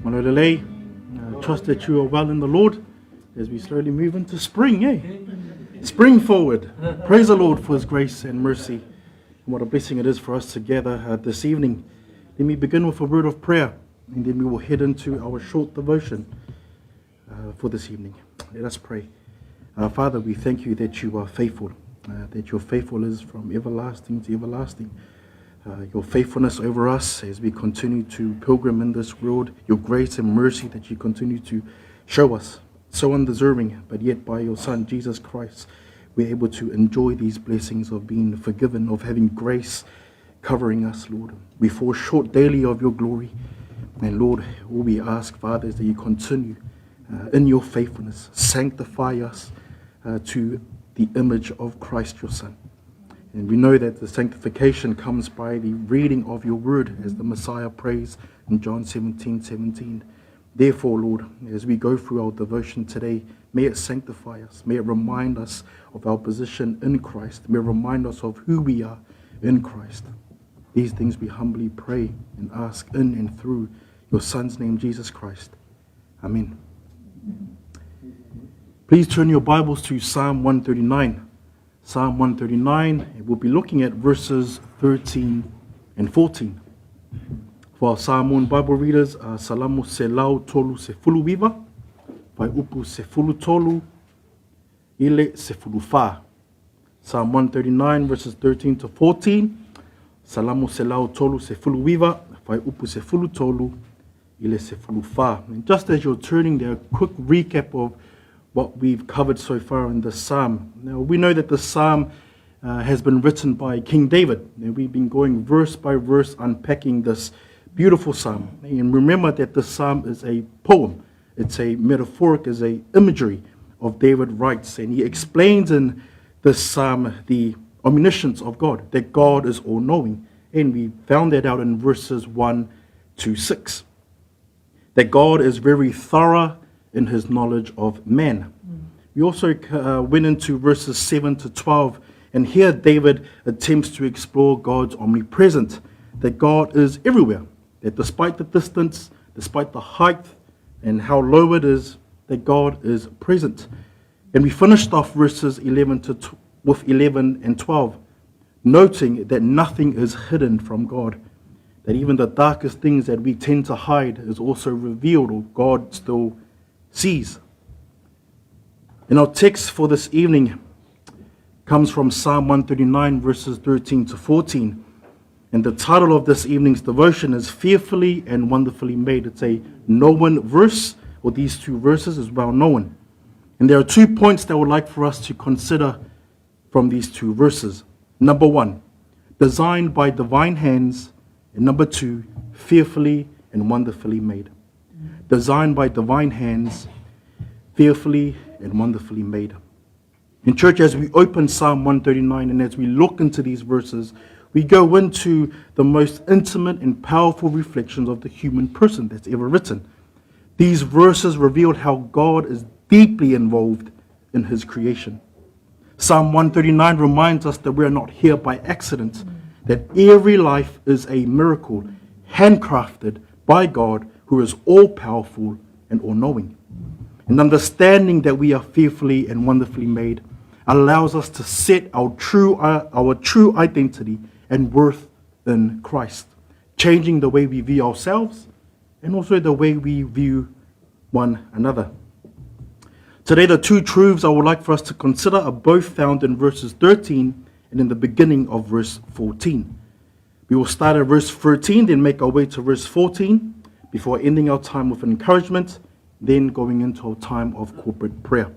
Malolele, trust that you are well in the Lord as we slowly move into spring, Spring forward. Praise the Lord for His grace and mercy. And what a blessing it is for us to gather this evening. Let me begin with a word of prayer, and then we will head into our short devotion for this evening. Let us pray. Father, we thank you that you are faithful, that your faithfulness is from everlasting to everlasting. Your faithfulness over us as we continue to pilgrim in this world, your grace and mercy that you continue to show us, so undeserving, but yet by your Son, Jesus Christ, we're able to enjoy these blessings of being forgiven, of having grace covering us, Lord. We fall short daily of your glory. And Lord, all we ask, Father, is that you continue in your faithfulness, sanctify us to the image of Christ, your Son. And we know that the sanctification comes by the reading of your word, as the Messiah prays in John 17:17. Therefore, Lord, as we go through our devotion today, may it sanctify us. May it remind us of our position in Christ. May it remind us of who we are in Christ. These things we humbly pray and ask in and through your Son's name, Jesus Christ. Amen. Please turn your Bibles to Psalm 139. Psalm 139, and we'll be looking at verses 13 and 14. For our Samoan Bible readers, Salamu Selau Tolu Sefulu Viva, Vai Upu Sefulu Tolu, Ile Sefulu Fa. Psalm 139, verses 13 to 14. Salamu Selau Tolu Sefulu Viva, Vai Upu Sefulu Tolu, Ile Sefulu Fa. And just as you're turning there, a quick recap of what we've covered so far in the psalm. Now, we know that the psalm has been written by King David, and we've been going verse by verse unpacking this beautiful psalm. And remember that the psalm is a poem. It's a metaphoric, is a imagery of David writes, and he explains in this psalm the omniscience of God, that God is all-knowing. And we found that out in verses 1 to 6. That God is very thorough in his knowledge of man. We also went into verses 7 to 12, and here David attempts to explore God's omnipresence, that God is everywhere, that despite the distance, despite the height and how low it is, that God is present. And we finished off verses 11 and 12, noting that nothing is hidden from God, that even the darkest things that we tend to hide is also revealed, or God still sees. And our text for this evening comes from Psalm 139, verses 13 to 14. And the title of this evening's devotion is Fearfully and Wonderfully Made. It's a known verse, or these two verses is well known. And there are 2 points that I would like for us to consider from these two verses. Number 1, designed by divine hands. And number 2, fearfully and wonderfully made. Designed by divine hands, fearfully and wonderfully made. In church, as we open Psalm 139 and as we look into these verses, we go into the most intimate and powerful reflections of the human person that's ever written. These verses reveal how God is deeply involved in his creation. Psalm 139 reminds us that we are not here by accident, that every life is a miracle, handcrafted by God, who is all-powerful and all-knowing. And understanding that we are fearfully and wonderfully made allows us to set our true identity and worth in Christ, changing the way we view ourselves and also the way we view one another. Today, the 2 truths I would like for us to consider are both found in verses 13 and in the beginning of verse 14. We will start at verse 13, then make our way to verse 14, before ending our time with encouragement, then going into our time of corporate prayer.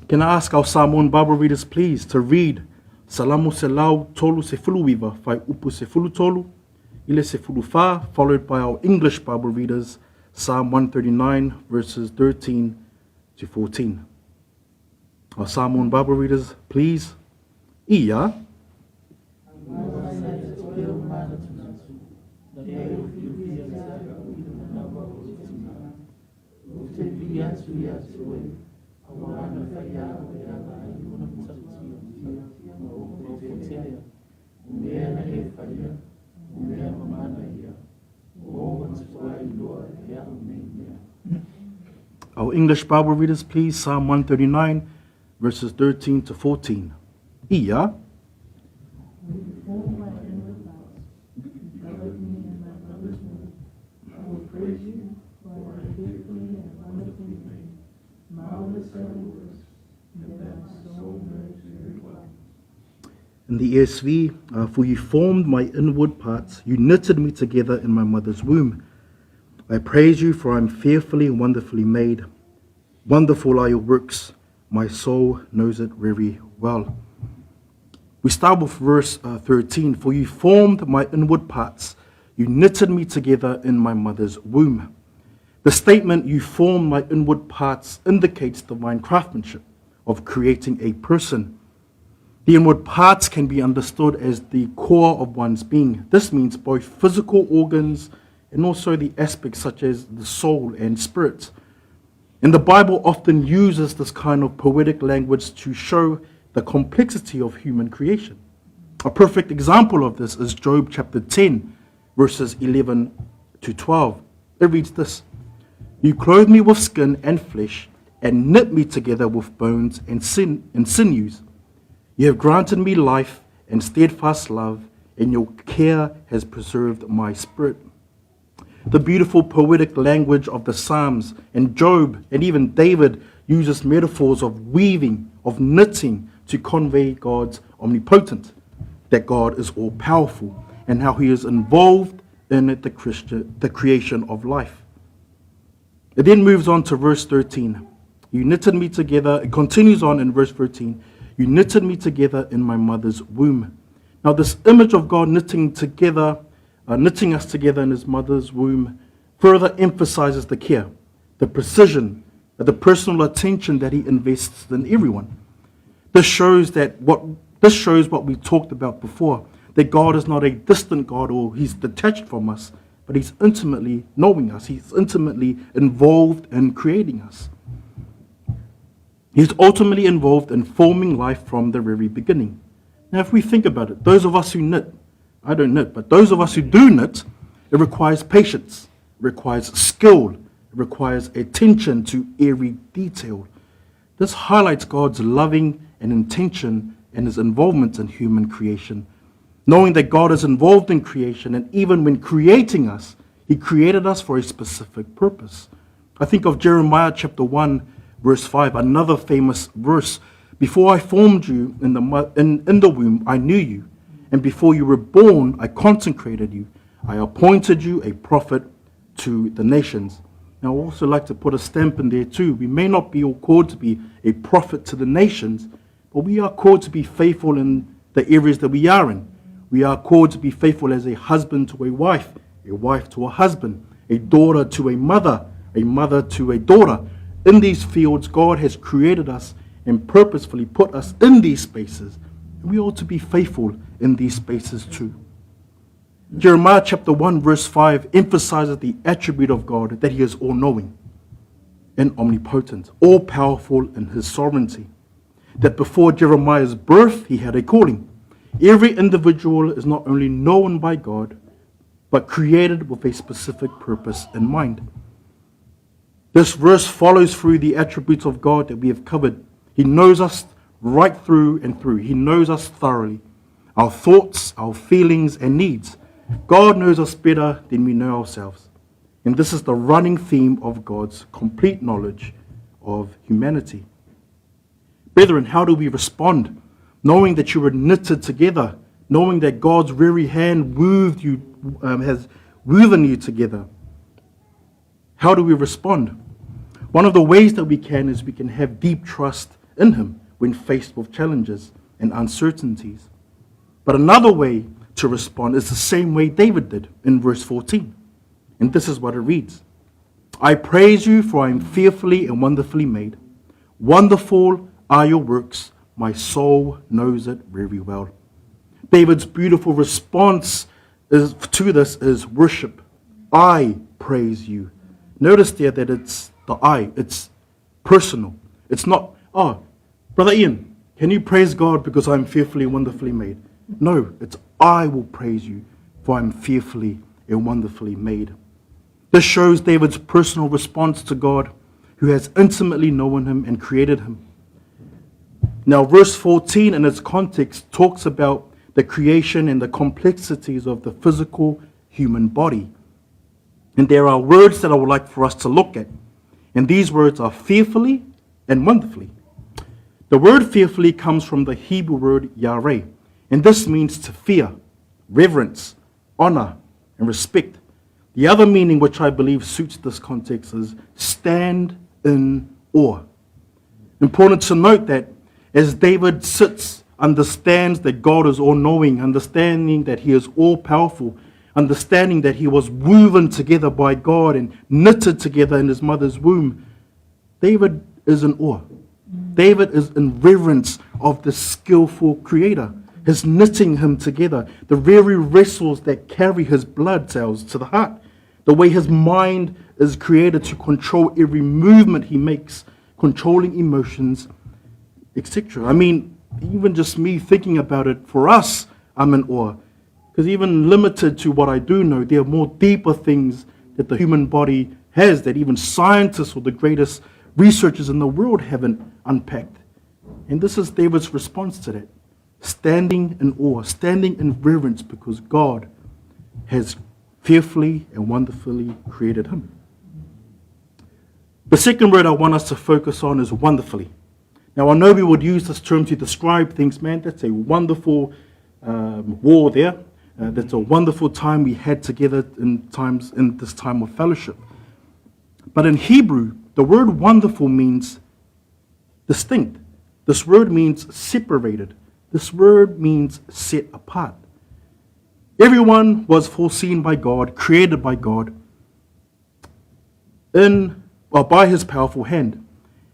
Can I ask our Samoan Bible readers, please, to read Salamu Selau Tolu Sefulu Viva, Vai Upu Sefulu Tolu, Ile Sefulu Fa, followed by our English Bible readers, Psalm 139, verses 13 to 14. Our Samoan Bible readers, please. Ia. Our English Bible readers, please, Psalm 139, verses 13 to 14. Ia. In the ESV, for you formed my inward parts, you knitted me together in my mother's womb. I praise you, for I am fearfully and wonderfully made. Wonderful are your works, my soul knows it very well. We start with verse 13, for you formed my inward parts, you knitted me together in my mother's womb. The statement, you formed my inward parts, indicates divine craftsmanship of creating a person. The inward parts can be understood as the core of one's being. This means both physical organs and also the aspects such as the soul and spirit. And the Bible often uses this kind of poetic language to show the complexity of human creation. A perfect example of this is Job chapter 10, verses 11 to 12. It reads this: You clothed me with skin and flesh, and knit me together with bones and sinews. You have granted me life and steadfast love, and your care has preserved my spirit. The beautiful poetic language of the Psalms and Job and even David uses metaphors of weaving, of knitting, to convey God's omnipotence, that God is all-powerful, and how he is involved in the creation of life. It then moves on to verse 13. You knitted me together. It continues on in verse 13. You knitted me together in my mother's womb. Now this image of God knitting us together in his mother's womb further emphasizes the care, the precision, the personal attention that he invests in everyone. This shows what we talked about before, that God is not a distant God or he's detached from us, but he's intimately knowing us. He's intimately involved in creating us. He's ultimately involved in forming life from the very beginning. Now, if we think about it, those of us who knit, I don't knit, but those of us who do knit, it requires patience, it requires skill, it requires attention to every detail. This highlights God's loving and intention and his involvement in human creation. Knowing that God is involved in creation, and even when creating us, he created us for a specific purpose. I think of Jeremiah chapter 1, verse 5, another famous verse. Before I formed you in the womb, I knew you. And before you were born, I consecrated you. I appointed you a prophet to the nations. Now, I also like to put a stamp in there too. We may not be all called to be a prophet to the nations, but we are called to be faithful in the areas that we are in. We are called to be faithful as a husband to a wife to a husband, a daughter to a mother to a daughter. In these fields, God has created us and purposefully put us in these spaces. We ought to be faithful in these spaces too. Jeremiah chapter 1 verse 5 emphasizes the attribute of God, that he is all-knowing and omnipotent, all-powerful in his sovereignty. That before Jeremiah's birth, he had a calling. Every individual is not only known by God, but created with a specific purpose in mind. This verse follows through the attributes of God that we have covered. He knows us right through and through. He knows us thoroughly. Our thoughts, our feelings, and needs. God knows us better than we know ourselves. And this is the running theme of God's complete knowledge of humanity. Brethren, how do we respond? Knowing that you were knitted together, knowing that God's very hand has woven you together. How do we respond? One of the ways that we can is we can have deep trust in him when faced with challenges and uncertainties. But another way to respond is the same way David did in verse 14. And this is what it reads. I praise you, for I am fearfully and wonderfully made. Wonderful are your works. My soul knows it very well. David's beautiful response to this is worship. I praise you. Notice there that it's the I. It's personal. It's not, oh, Brother Ian, can you praise God because I'm fearfully and wonderfully made? No, it's I will praise you, for I'm fearfully and wonderfully made. This shows David's personal response to God, who who has intimately known him and created him. Now, verse 14 in its context talks about the creation and the complexities of the physical human body. And there are words that I would like for us to look at. And these words are fearfully and wonderfully. The word fearfully comes from the Hebrew word yareh, and this means to fear, reverence, honor, and respect. The other meaning which I believe suits this context is stand in awe. Important to note that as David sits, understands that God is all-knowing, understanding that he is all-powerful, understanding that he was woven together by God and knitted together in his mother's womb, David is in awe. David is in reverence of the skillful creator, his knitting him together, the very vessels that carry his blood cells to the heart, the way his mind is created to control every movement he makes, controlling emotions, etc. I mean, even just me thinking about it, for us, I'm in awe. Because even limited to what I do know, there are more deeper things that the human body has that even scientists or the greatest researchers in the world haven't unpacked. And this is David's response to that. Standing in awe, standing in reverence because God has fearfully and wonderfully created him. The second word I want us to focus on is wonderfully. Now, I know we would use this term to describe things, man, that's a wonderful war there. That's a wonderful time we had together in this time of fellowship. But in Hebrew, the word wonderful means distinct. This word means separated. This word means set apart. Everyone was foreseen by God, created by God, by his powerful hand.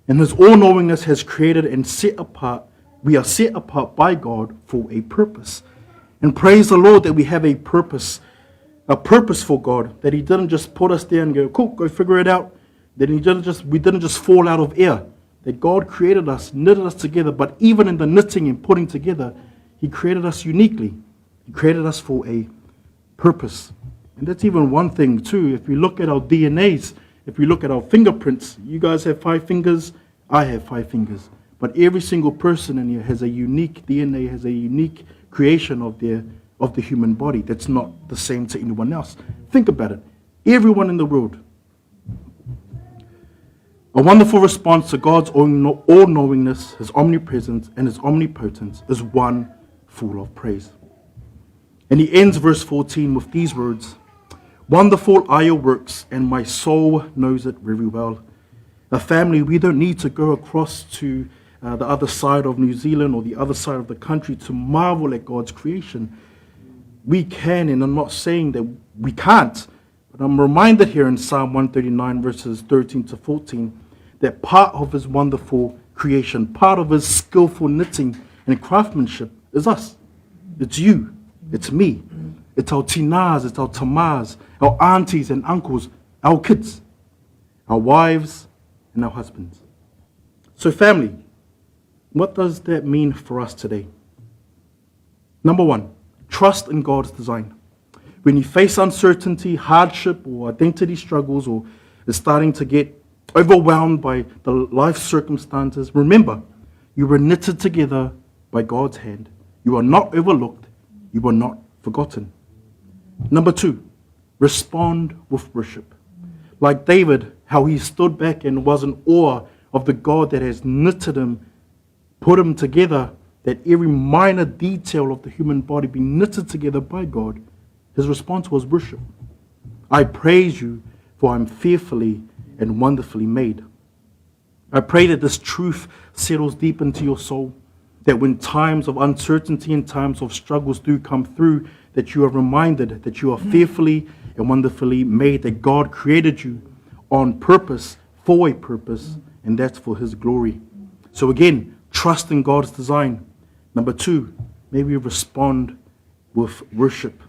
And his all-knowingness has created and set apart. We are set apart by God for a purpose. And praise the Lord that we have a purpose for God, that he didn't just put us there and go, cool, go figure it out. That we didn't just fall out of air. That God created us, knitted us together, but even in the knitting and putting together, he created us uniquely. He created us for a purpose. And that's even one thing too. If we look at our DNAs, if we look at our fingerprints, you guys have 5 fingers, I have 5 fingers. But every single person in here has a unique DNA, has a unique creation of the human body that's not the same to anyone else. Think about it. Everyone in the world. A wonderful response to God's all-knowingness, his omnipresence, and his omnipotence is one full of praise. And he ends verse 14 with these words, wonderful are your works, and my soul knows it very well. A family, we don't need to go across to the other side of New Zealand or the other side of the country to marvel at God's creation. We can, and I'm not saying that we can't, but I'm reminded here in Psalm 139 verses 13 to 14 that part of his wonderful creation, part of his skillful knitting and craftsmanship is us. It's you. It's me. It's our tinas, it's our tamas, our aunties and uncles, our kids, our wives and our husbands. So family, what does that mean for us today? Number 1, trust in God's design. When you face uncertainty, hardship, or identity struggles, or is starting to get overwhelmed by the life circumstances, remember, you were knitted together by God's hand. You are not overlooked. You are not forgotten. Number 2, respond with worship. Like David, how he stood back and was in awe of the God that has knitted him, put him together, that every minor detail of the human body be knitted together by God. His response was worship. I praise you, for I'm fearfully and wonderfully made. I pray that this truth settles deep into your soul, that when times of uncertainty and times of struggles do come through, that you are reminded that you are fearfully and wonderfully made, that God created you on purpose, for a purpose, and that's for his glory. So again, trust in God's design. Number 2, may we respond with worship.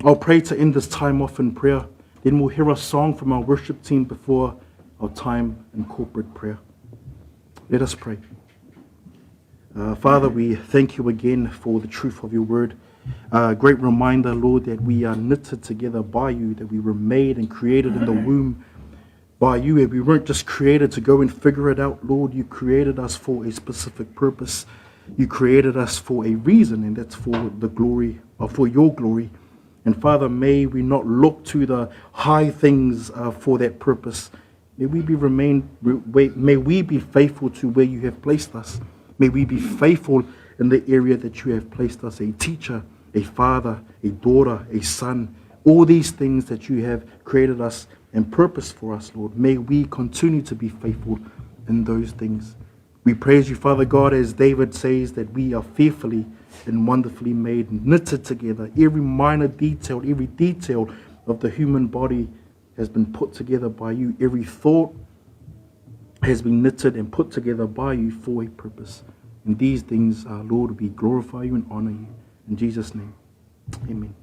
I'll pray to end this time off in prayer. Then we'll hear a song from our worship team before our time in corporate prayer. Let us pray. Father, we thank you again for the truth of your word. Great reminder, Lord, that we are knitted together by you, that we were made and created in the womb by you, and we weren't just created to go and figure it out, Lord. You created us for a specific purpose. You created us for a reason, and that's for the glory, or for your glory. And Father, may we not look to the high things for that purpose. May we be faithful to where you have placed us. May we be faithful in the area that you have placed us, a teacher, a father, a daughter, a son, all these things that you have created us and purpose for us, Lord. May we continue to be faithful in those things. We praise you, Father God, as David says that we are fearfully and wonderfully made, knitted together. Every minor detail, every detail of the human body has been put together by you. Every thought has been knitted and put together by you for a purpose. And these things, Lord, we glorify you and honor you. In Jesus' name, amen.